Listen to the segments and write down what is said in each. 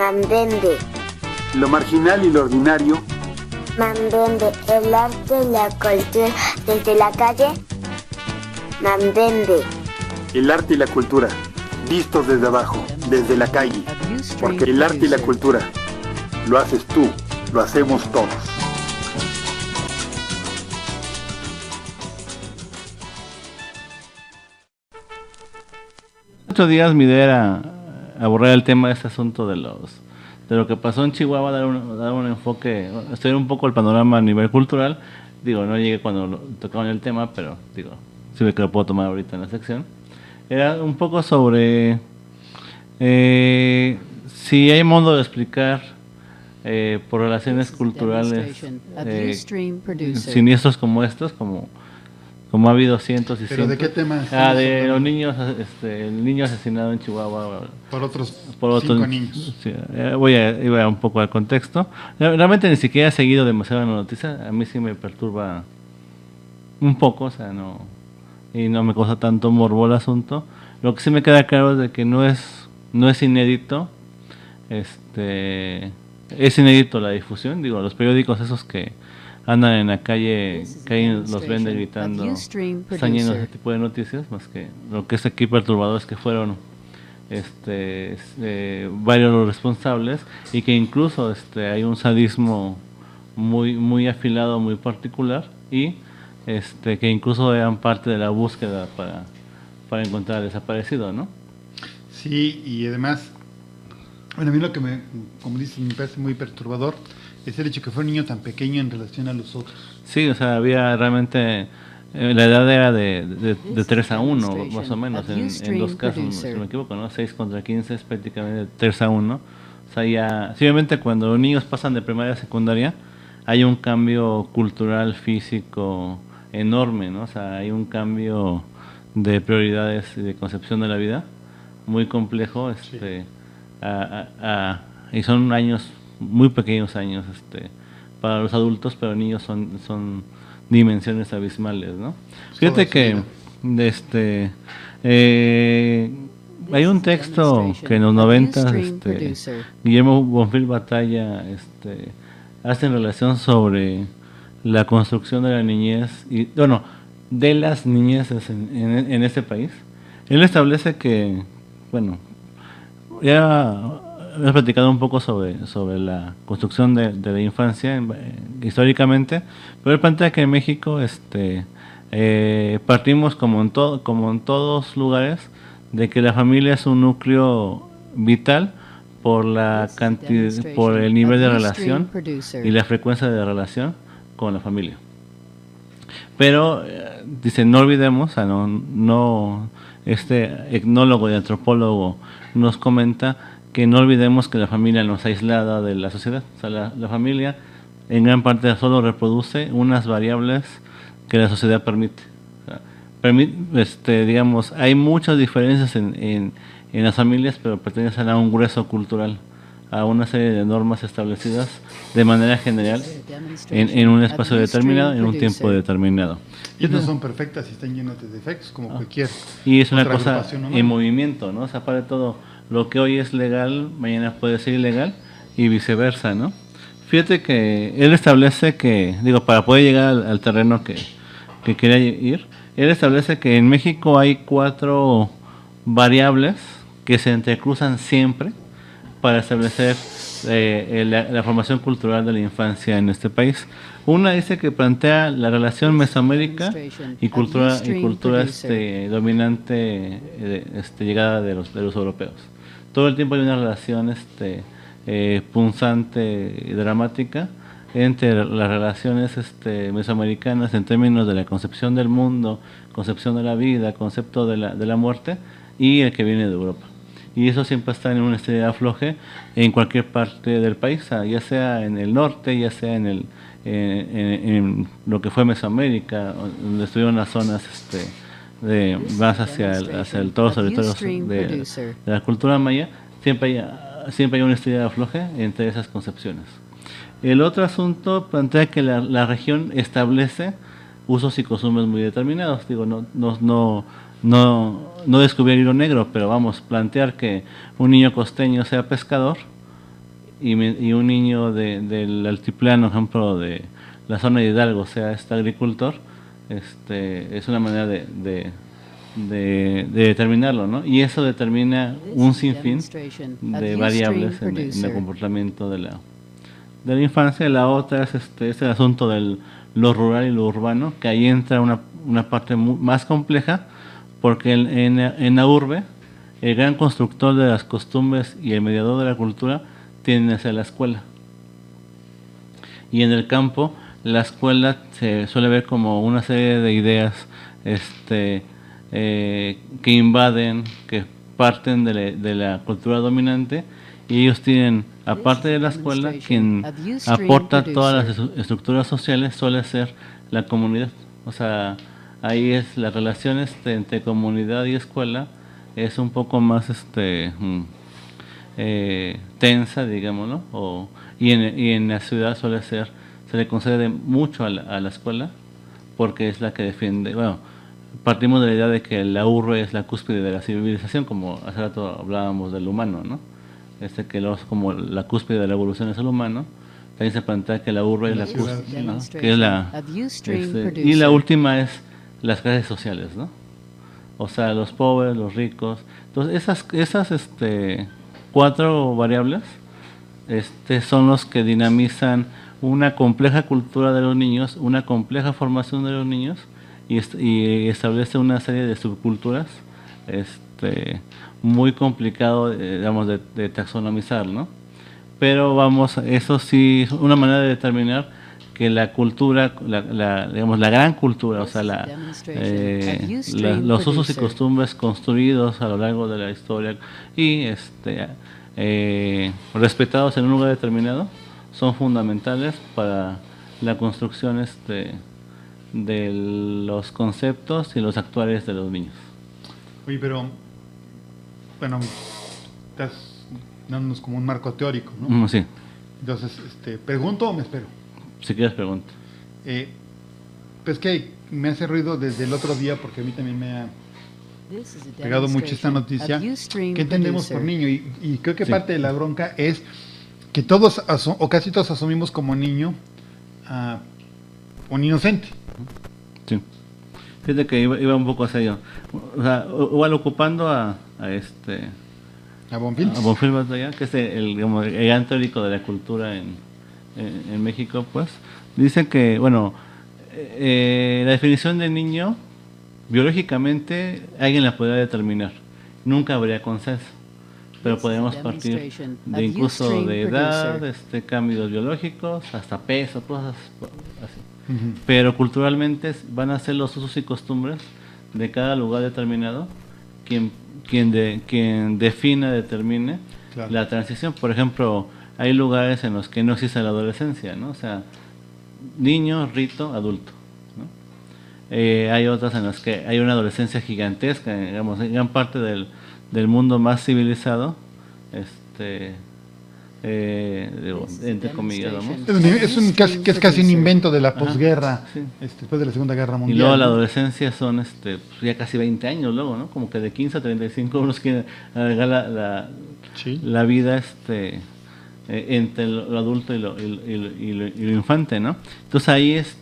Mambembe. Lo marginal y lo ordinario. Mambembe, el arte y la cultura desde la calle. Mambembe. El arte y la cultura, vistos desde abajo, desde la calle. Porque el arte y la cultura lo haces tú, lo hacemos todos. Otros días mi idea era abordar el tema de este asunto de lo que pasó en Chihuahua, dar un enfoque, estudiar un poco el panorama a nivel cultural. Digo, no llegué cuando tocaban el tema, pero digo, sí ve que lo puedo tomar ahorita en la sección. Era un poco sobre si hay modo de explicar por relaciones culturales siniestros como estos, como ha habido cientos y ¿Pero cientos. de qué tema? De los niños, el niño asesinado en Chihuahua. Por otros 5 niños. Sí, iba un poco al contexto. Realmente ni siquiera he seguido demasiado la noticia. A mí sí me perturba un poco, o sea, y no me causa tanto morbo el asunto. Lo que sí me queda claro es de que no es inédito. Es inédito la difusión. Digo, los periódicos esos que andan en la calle, que ahí los venden gritando, están llenos de ese tipo de noticias, más que lo que es aquí perturbador es que fueron varios los responsables y que incluso hay un sadismo muy muy afilado, muy particular, y que incluso eran parte de la búsqueda para encontrar al desaparecido, ¿no? Sí, y además, bueno, a mí lo que como dices, me parece muy perturbador es el hecho que fue un niño tan pequeño en relación a los otros. Sí, o sea, había realmente, la edad era de 3 a 1, más o menos, en dos casos, si no me equivoco, ¿no? 6 contra 15 es prácticamente 3 a 1. O sea, ya, obviamente cuando los niños pasan de primaria a secundaria, hay un cambio cultural, físico enorme, ¿no? O sea, hay un cambio de prioridades y de concepción de la vida muy complejo, Sí. Y son años, muy pequeños años, para los adultos, pero niños son dimensiones abismales, ¿no? Fíjate que hay un texto que en los 90 Guillermo Bonfil Batalla hace en relación sobre la construcción de la niñez y bueno, de las niñeces en este país. Él establece que, bueno, ya hemos platicado un poco sobre la construcción de la infancia históricamente, pero él plantea que en México partimos como en todos lugares de que la familia es un núcleo vital por la cantidad, por el nivel de relación y la frecuencia de relación con la familia. Pero dice, no olvidemos, este etnólogo y antropólogo nos comenta que no olvidemos que la familia nos ha aislado de la sociedad. O sea, la familia en gran parte solo reproduce unas variables que la sociedad permite. O sea, digamos, hay muchas diferencias en las familias, pero pertenecen a un grueso cultural, a una serie de normas establecidas de manera general en un espacio determinado, en un tiempo determinado. Y no son perfectas y están llenas de defectos, como cualquier. Y es una otra cosa agrupación humana. en movimiento, ¿no? O sea, para todo, lo que hoy es legal, mañana puede ser ilegal y viceversa, ¿no? Fíjate que él establece que, digo, para poder llegar al terreno que quería ir, él establece que en México hay 4 variables que se entrecruzan siempre para establecer la formación cultural de la infancia en este país. Una dice que plantea la relación Mesoamérica y cultura dominante llegada de los europeos. Todo el tiempo hay una relación punzante y dramática entre las relaciones mesoamericanas en términos de la concepción del mundo, concepción de la vida, concepto de la muerte, y el que viene de Europa. Y eso siempre está en una estrella de afloje en cualquier parte del país, ya sea en el norte, ya sea en lo que fue Mesoamérica, donde estuvieron las zonas más hacia todos los territorios de la cultura maya. Siempre hay una estrella de afloje entre esas concepciones. El otro asunto plantea que la región establece usos y costumbres muy determinados. Digo, no descubrir el hilo negro, pero vamos, plantear que un niño costeño sea pescador y un niño del altiplano, por ejemplo, de la zona de Hidalgo, sea agricultor, es una manera de determinarlo, ¿no? Y eso determina un sinfín de variables en el comportamiento de la infancia. La otra es el asunto de lo rural y lo urbano, que ahí entra una parte más compleja, porque en la urbe, el gran constructor de las costumbres y el mediador de la cultura tienden a ser la escuela. Y en el campo, la escuela se suele ver como una serie de ideas que invaden, que parten de la cultura dominante, y ellos tienen, aparte de la escuela, quien aporta todas las estructuras sociales suele ser la comunidad. O sea, ahí es las relaciones entre comunidad y escuela es un poco más tensa, digámoslo, y en la ciudad se le concede mucho a la escuela, porque es la que defiende. Bueno, partimos de la idea de que la urbe es la cúspide de la civilización, como hace rato hablábamos del humano, ¿no? Como la cúspide de la evolución es el humano. También se plantea que la urbe es la cúspide, ¿no? Que es y la última es las clases sociales, ¿no? O sea, los pobres, los ricos. Entonces, esas 4 variables son los que dinamizan una compleja cultura de los niños, una compleja formación de los niños, y establece una serie de subculturas muy complicado, digamos, de taxonomizar, ¿no? Pero eso sí es una manera de determinar que la cultura, digamos, la gran cultura, o sea, los usos y costumbres construidos a lo largo de la historia y respetados en un lugar determinado, son fundamentales para la construcción de los conceptos y los actuales de los niños. Oye, pero bueno, estás dándonos como un marco teórico, ¿no? Sí. Entonces, ¿pregunto o me espero? Si quieres, pregunta. Pues que me hace ruido desde el otro día, porque a mí también me ha pegado mucho esta noticia. ¿Qué entendemos por niño? Y creo que parte de la bronca es que todos, o casi todos, asumimos como niño a un inocente. Sí. Fíjate que iba un poco hacia ello. O sea, igual ocupando a Bonfils. A Bonfils Batalla, que es el gran teórico de la cultura en México, pues, dice que, bueno, la definición de niño, biológicamente, alguien la podría determinar. Nunca habría consenso, pero podemos partir de incluso de edad, cambios biológicos, hasta peso, cosas así. Uh-huh. Pero culturalmente van a ser los usos y costumbres de cada lugar determinado quien determine claro. La transición. Por ejemplo, hay lugares en los que no existe la adolescencia, ¿no? O sea, niño, rito, adulto, ¿no? Hay otras en las que hay una adolescencia gigantesca, digamos, en gran parte del mundo más civilizado, entre comillas, vamos. Es casi un invento de la posguerra, sí. Después de la Segunda Guerra Mundial. Y luego ¿no? La adolescencia son ya casi 20 años luego, ¿no? Como que de 15 a 35 unos quieren alargar la vida entre lo adulto y lo infante, ¿no? Entonces ahí es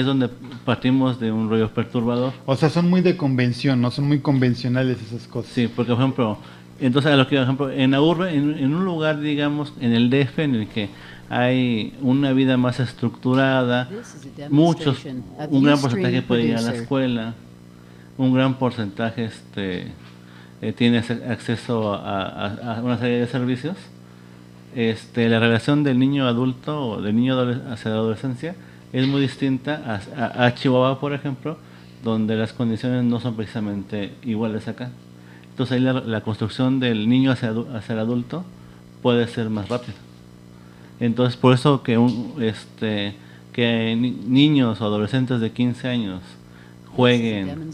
donde partimos de un rollo perturbador. O sea, son muy de convención, ¿no? Son muy convencionales esas cosas. Sí, porque por ejemplo, entonces a lo que por ejemplo, en la urbe, en un lugar, digamos, en el DF, en el que hay una vida más estructurada, un gran porcentaje puede ir a la escuela, un gran porcentaje tiene acceso a una serie de servicios. La relación del niño adulto o del niño hacia la adolescencia es muy distinta a Chihuahua, por ejemplo, donde las condiciones no son precisamente iguales acá. Entonces ahí la construcción del niño hacia el adulto puede ser más rápida. Entonces por eso que niños o adolescentes de 15 años jueguen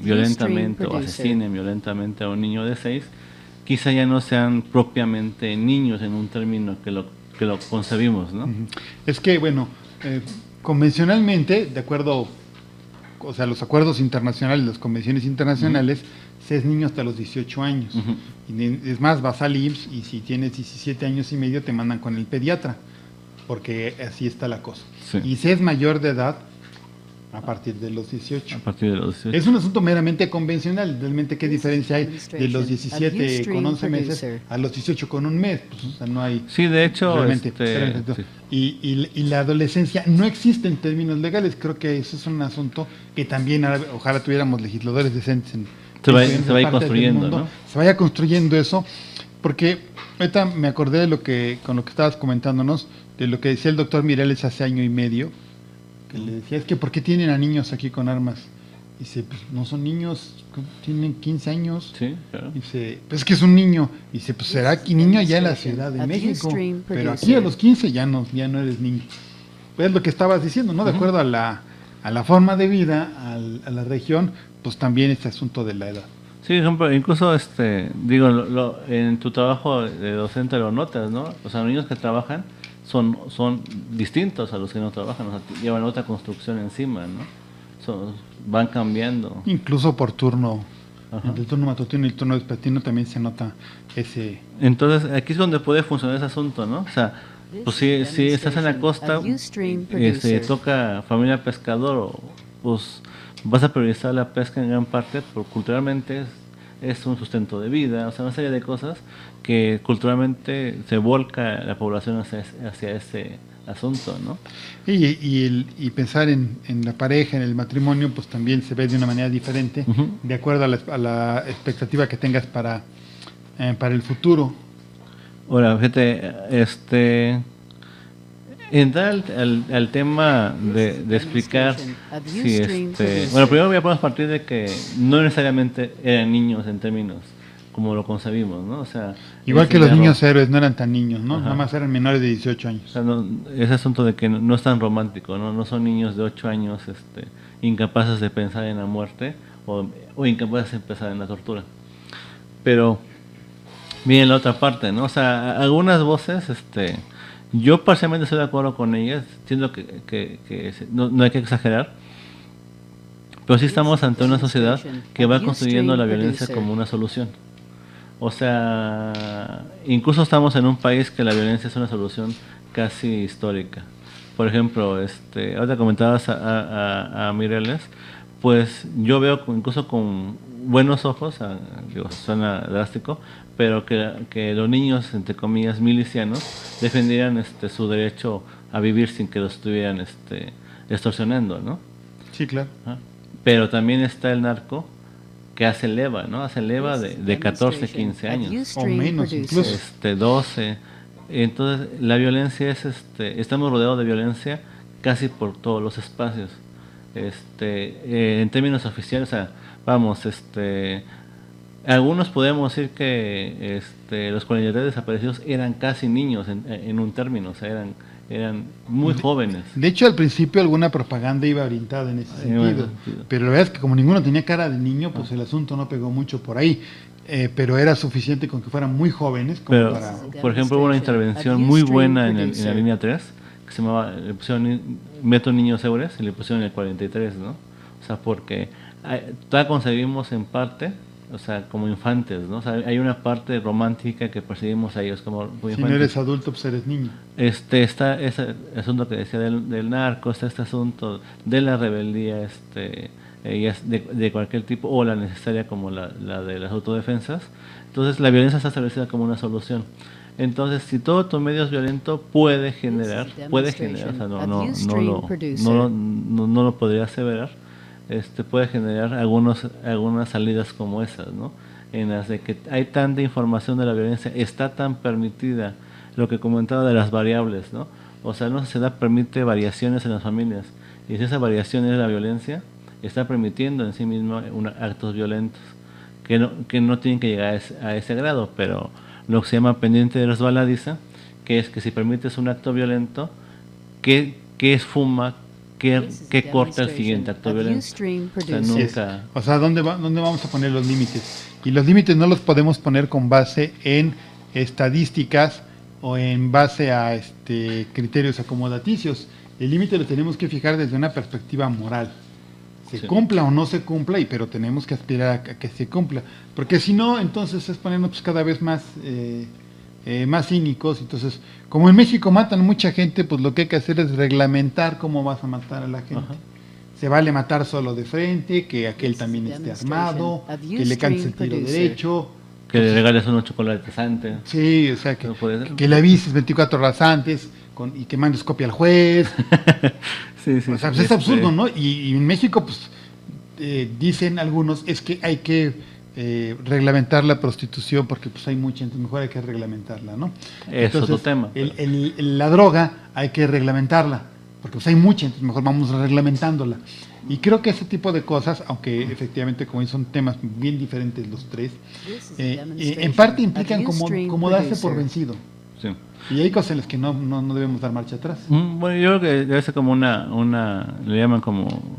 violentamente o asesinen violentamente a un niño de 6, quizá ya no sean propiamente niños en un término que lo concebimos, ¿no? Es que, bueno, convencionalmente, de acuerdo, o sea, los acuerdos internacionales, las convenciones internacionales, se es niño hasta los 18 años. Y es más, vas al IMSS y si tienes 17 años y medio te mandan con el pediatra, porque así está la cosa. Sí. Y se es mayor de edad a partir de los 18. A partir de los 18. Es un asunto meramente convencional. Realmente, ¿qué diferencia hay de los 17 con 11 meses a los 18 con un mes? Pues, o sea, no hay... Sí, de hecho... Realmente, sí. Y la adolescencia no existe en términos legales. Creo que eso es un asunto que también ojalá tuviéramos legisladores decentes se va a ir construyendo, ¿no? Se vaya construyendo eso, porque ahorita me acordé de con lo que estabas comentándonos, de lo que decía el doctor Mireles hace año y medio, que le decía, es que ¿por qué tienen a niños aquí con armas? Dice, pues no son niños, tienen 15 años. Sí, claro. Dice, pues es que es un niño. Dice, pues será que niño allá en la Ciudad de México, pero aquí a los 15 ya no eres niño. Pues es lo que estabas diciendo, ¿no? De acuerdo a la forma de vida, a la región, pues también este asunto de la edad. Sí, incluso digo, en tu trabajo de docente lo notas, ¿no? O sea, los niños que trabajan son distintos a los que no trabajan, o sea, llevan otra construcción encima, ¿no? Van cambiando. Incluso por turno, entre el turno matutino y el turno vespertino también se nota ese... Entonces, aquí es donde puede funcionar ese asunto, ¿no? O sea, pues si estás en la costa, toca familia pescador, pues vas a priorizar la pesca en gran parte, porque culturalmente es un sustento de vida, o sea, una serie de cosas que culturalmente se volca la población hacia ese asunto, ¿no? Y pensar en la pareja, en el matrimonio, pues también se ve de una manera diferente, de acuerdo a la expectativa que tengas para el futuro. Ahora, fíjate, entrar al tema de explicar si bueno, primero voy a poner a partir de que no necesariamente eran niños en términos como lo concebimos, ¿no? O sea, igual que los niños héroes no eran tan niños, ¿no? Nada más eran menores de 18 años. O sea, ese asunto de que no es tan romántico, ¿no? No son niños de 8 años incapaces de pensar en la muerte o incapaces de pensar en la tortura. Pero viene la otra parte, ¿no? O sea, algunas voces, yo parcialmente estoy de acuerdo con ellas, siento que no hay que exagerar, pero sí estamos ante una sociedad que va construyendo la violencia como una solución. O sea, incluso estamos en un país que la violencia es una solución casi histórica. Por ejemplo, ahorita comentabas a Mireles, pues yo veo incluso con buenos ojos, suena drástico, pero que los niños, entre comillas, milicianos, defendieran su derecho a vivir sin que los estuvieran extorsionando, ¿no? Sí, claro. Pero también está el narco que hace leva, ¿no? Hace leva de 14, 15 años. O menos, incluso. 12. Entonces, la violencia estamos rodeados de violencia casi por todos los espacios. En términos oficiales, o sea, vamos, algunos podemos decir que los 43 desaparecidos eran casi niños en un término, o sea, eran muy jóvenes. De hecho, al principio alguna propaganda iba orientada en ese sentido, pero la verdad es que como ninguno tenía cara de niño, pues el asunto no pegó mucho por ahí, pero era suficiente con que fueran muy jóvenes como para... Por ejemplo, hubo una intervención muy buena en la línea 3, que se llamaba, le pusieron Método Niños Eures y le pusieron el 43, ¿no? O sea, porque todavía concebimos en parte, o sea, como infantes, ¿no? O sea, hay una parte romántica que percibimos a ellos como infantes. Si no eres adulto, pues eres niño. Está ese asunto que decía del narco, está este asunto de la rebeldía, de cualquier tipo, o la necesaria como la de las autodefensas. Entonces, la violencia está establecida como una solución. Entonces, si todo tu medio es violento, puede generar, o sea, no lo podría aseverar, puede generar algunas salidas como esas, ¿no? En las de que hay tanta información de la violencia, está tan permitida, lo que comentaba de las variables, ¿no? O sea, la sociedad permite variaciones en las familias, y si esa variación es la violencia, está permitiendo en sí misma actos violentos, que no tienen que llegar a ese grado, pero lo que se llama pendiente de resbaladiza, que es que si permites un acto violento, ¿qué esfuma? ¿Qué corta el siguiente acto violento? O sea, ¿dónde vamos a poner los límites? Y los límites no los podemos poner con base en estadísticas o en base a criterios acomodaticios. El límite lo tenemos que fijar desde una perspectiva moral. se cumpla o no se cumpla, pero tenemos que aspirar a que se cumpla, porque si no, entonces es ponernos pues, cada vez más cínicos. Entonces, como en México matan mucha gente, pues lo que hay que hacer es reglamentar cómo vas a matar a la gente. Ajá. Se vale matar solo de frente, que aquel también esté armado, que le cantes el tiro derecho, que le regales unos chocolates antes. Sí, o sea, que le avises 24 horas antes y que mandes copia al juez. Sí, o sea, pues es absurdo, ¿no? Y en México, pues, dicen algunos, es que hay que reglamentar la prostitución porque pues hay mucha, entonces mejor hay que reglamentarla, ¿no? Es otro tema. La droga hay que reglamentarla porque pues hay mucha, entonces mejor vamos reglamentándola. Y creo que ese tipo de cosas, aunque efectivamente como son temas bien diferentes los tres, en parte implican como darse por vencido. Sí. Y hay cosas en las que no debemos dar marcha atrás. Bueno, yo creo que debe ser como le llaman como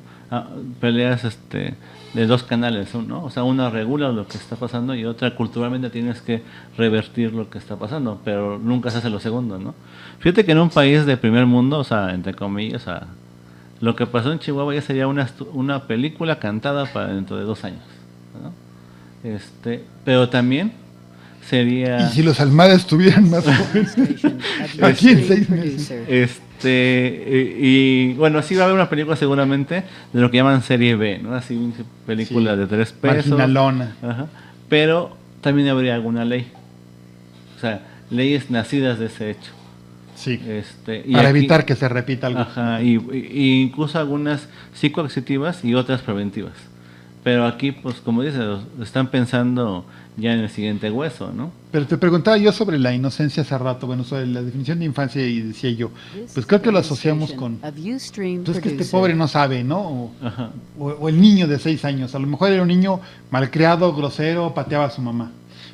peleas de dos canales, ¿no? O sea, una regula lo que está pasando y otra culturalmente tienes que revertir lo que está pasando, pero nunca se hace lo segundo, ¿no? Fíjate que en un país de primer mundo, o sea, entre comillas, o sea, lo que pasó en Chihuahua ya sería una película cantada para dentro de 2 años, ¿no? Pero también sería... Y si los Almada estuvieran más jóvenes, aquí en 6 meses. Y bueno, sí va a haber una película seguramente de lo que llaman serie B, ¿no? Así una película de 3 pesos. Marginalona. Ajá. Pero también habría alguna ley. O sea, leyes nacidas de ese hecho. Sí. Para evitar que se repita algo. Ajá, y incluso algunas psicoactivas y otras preventivas. Pero aquí, pues como dices, están pensando ya en el siguiente hueso, ¿no? Pero te preguntaba yo sobre la inocencia hace rato, bueno, sobre la definición de infancia, y decía yo, pues creo que lo asociamos con, pues es que este pobre no sabe, ¿no? O el niño de 6 años, a lo mejor era un niño malcriado, grosero, pateaba a su mamá.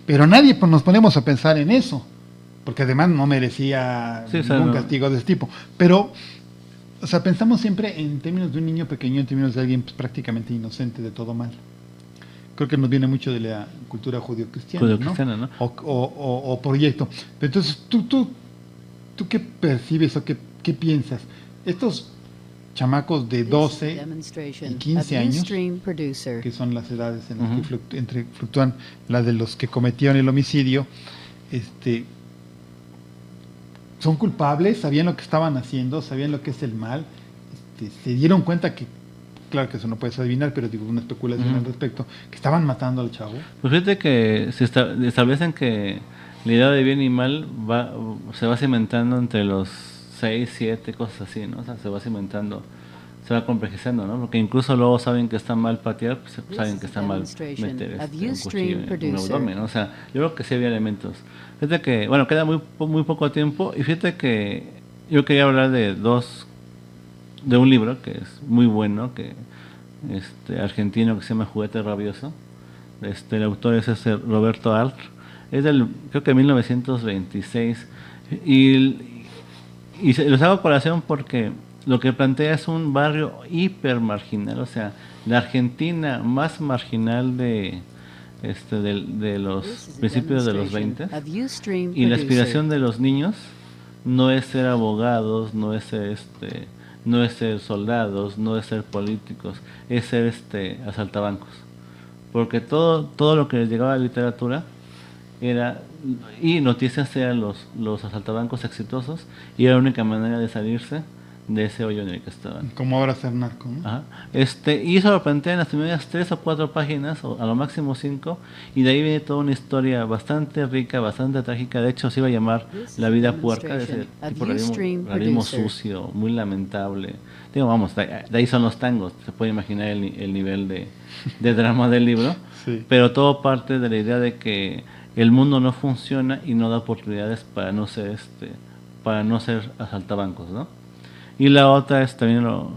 Pero nadie pues, nos ponemos a pensar en eso, porque además no merecía ningún castigo de ese tipo. Pero, o sea, pensamos siempre en términos de un niño pequeño, en términos de alguien pues, prácticamente inocente de todo mal. Creo que nos viene mucho de la cultura judio-cristiana, ¿no? O proyecto. Pero entonces, ¿tú qué percibes o qué piensas? Estos chamacos de 12 y 15 años, que son las edades en las que fluctúan las de los que cometieron el homicidio, son culpables, sabían lo que estaban haciendo, sabían lo que es el mal, se dieron cuenta que, claro que eso no puedes adivinar, pero digo una especulación al respecto, que estaban matando al chavo. Pues fíjate que se establecen que la idea de bien y mal se va cimentando entre los 6, 7, cosas así, ¿no? O sea, se va cimentando, se va complejizando, ¿no? Porque incluso luego saben que está mal patear, pues saben que está mal meter un cuchillo en un abdomen, ¿no? O sea, yo creo que sí había elementos. Fíjate que, bueno, queda muy poco tiempo, y fíjate que yo quería hablar de un libro que es muy bueno, que argentino, que se llama Juguete Rabioso. El autor es Roberto Alt, es del, creo que 1926, y los hago colación porque lo que plantea es un barrio hiper marginal, o sea, la Argentina más marginal de los principios de los 20, y la aspiración de los niños no es ser abogados, no es ser soldados, no es ser políticos, es ser asaltabancos, porque todo lo que les llegaba a la literatura y noticias eran los asaltabancos exitosos, y era la única manera de salirse de ese hoyo en el que estaban. Como ahora ser narco, ¿no? Ajá. Y eso lo plantea en las primeras 3 o 4 páginas, o a lo máximo 5, y de ahí viene toda una historia bastante rica, bastante trágica. De hecho, se iba a llamar La vida puerca, de ese tipo de realismo sucio, muy lamentable. Digo, vamos, de ahí son los tangos, se puede imaginar el nivel de drama del libro, sí. Pero todo parte de la idea de que el mundo no funciona y no da oportunidades para no ser asaltabancos, ¿no? Y la otra es, también lo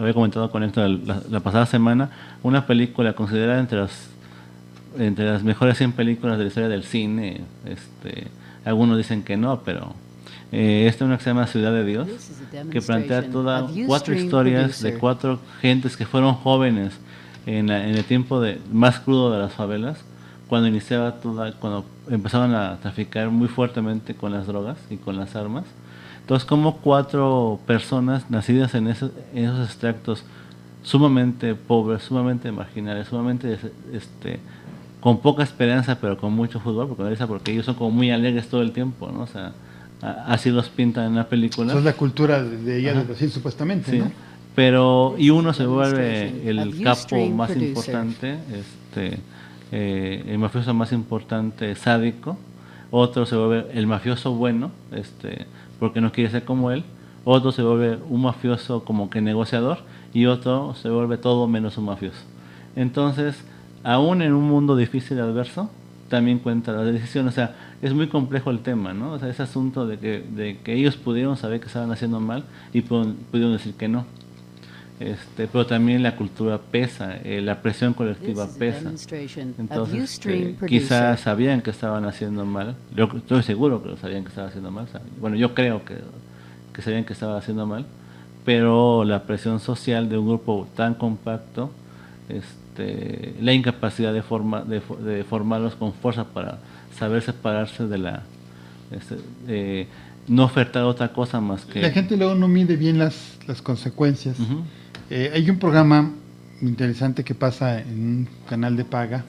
había comentado con Héctor la pasada semana, una película considerada entre las mejores 100 películas de la historia del cine. Algunos dicen que no, pero esta es una que se llama Ciudad de Dios, que plantea 4 historias de 4 gentes que fueron jóvenes en el tiempo más crudo de las favelas, cuando cuando empezaban a traficar muy fuertemente con las drogas y con las armas. Entonces, como 4 personas nacidas en esos extractos sumamente pobres, sumamente marginales, sumamente con poca esperanza, pero con mucho fútbol, porque ellos son como muy alegres todo el tiempo, ¿no? O sea, así los pintan en la película. Eso es la cultura de ella de Brasil, supuestamente, sí. ¿no? Pero, y uno se vuelve el capo más importante, el mafioso más importante, sádico. Otro se vuelve el mafioso bueno, porque no quiere ser como él. Otro se vuelve un mafioso como que negociador, y otro se vuelve todo menos un mafioso. Entonces, aún en un mundo difícil y adverso, también cuenta la decisión. O sea, es muy complejo el tema, ¿no? O sea, ese asunto de que ellos pudieron saber que estaban haciendo mal y pudieron decir que no. Pero también la cultura pesa, la presión colectiva pesa. Entonces, quizás sabían que estaban haciendo mal. Yo estoy seguro que sabían que estaban haciendo mal. Bueno, yo creo que sabían que estaban haciendo mal, pero la presión social de un grupo tan compacto, la incapacidad de formarlos con fuerza para saber separarse de no ofertar otra cosa más que... La gente luego no mide bien las consecuencias. Hay un programa interesante que pasa en un canal de paga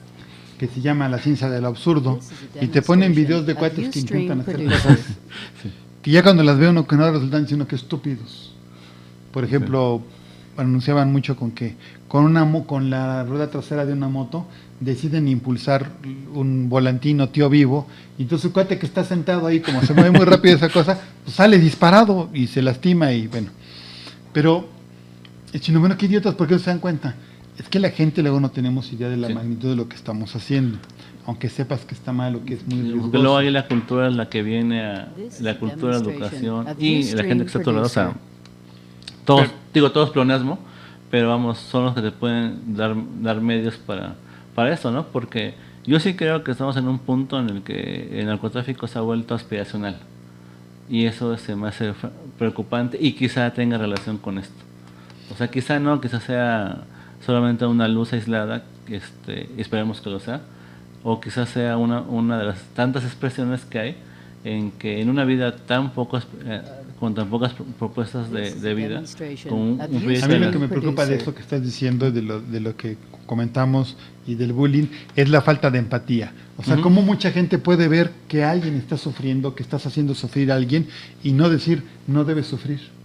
que se llama La Ciencia del Absurdo, y te ponen videos de cuates que intentan hacer cosas que ya cuando las ve uno que no resultan, sino que estúpidos. Por ejemplo, anunciaban mucho con que con la rueda trasera de una moto deciden impulsar un volantino tío vivo, y entonces el cuate que está sentado ahí, como se mueve muy rápido esa cosa, pues sale disparado y se lastima, y bueno. Pero, bueno, qué idiotas, ¿por qué no se dan cuenta? Es que la gente luego no tenemos idea de la magnitud de lo que estamos haciendo, aunque sepas que está mal o que es muy riesgoso. Porque luego hay la cultura, la que viene la cultura, la educación y la gente que está tolerada. O sea, todo es pleonasmo, pero vamos, son los que te pueden dar medios para eso, ¿no? Porque yo sí creo que estamos en un punto en el que el narcotráfico se ha vuelto aspiracional, y eso se me hace preocupante, y quizá tenga relación con esto. O sea, quizá sea solamente una luz aislada, esperemos que lo sea, o quizás sea una de las tantas expresiones que hay en una vida con tan pocas propuestas de vida. A mí lo que me preocupa de eso que estás diciendo, de lo que comentamos y del bullying, es la falta de empatía. O sea, cómo mucha gente puede ver que alguien está sufriendo, que estás haciendo sufrir a alguien, y no decir, no debe sufrir.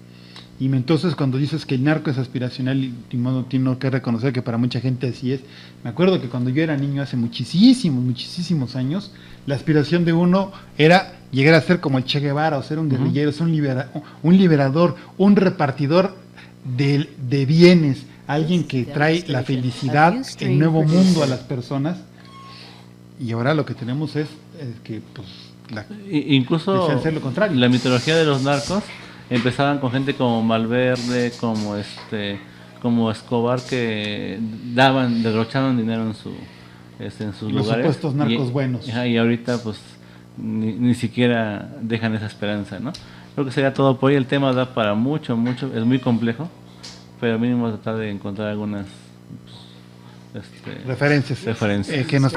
Y entonces cuando dices que el narco es aspiracional, y modo tengo que reconocer que para mucha gente así es. Me acuerdo que cuando yo era niño, hace muchísimos años, la aspiración de uno era llegar a ser como el Che Guevara, o ser un guerrillero, ser un liberador, un repartidor de bienes, alguien que trae la felicidad, el nuevo mundo a las personas. Y ahora lo que tenemos es que pues incluso hacer lo contrario. La mitología de los narcos empezaban con gente como Malverde, como Escobar, que derrochaban dinero en sus los lugares. Los supuestos narcos buenos. Y ahorita pues ni siquiera dejan esa esperanza, ¿no? Creo que sería todo por hoy. El tema da para mucho, es muy complejo, pero mínimo tratar de encontrar algunas referencias. Que nos...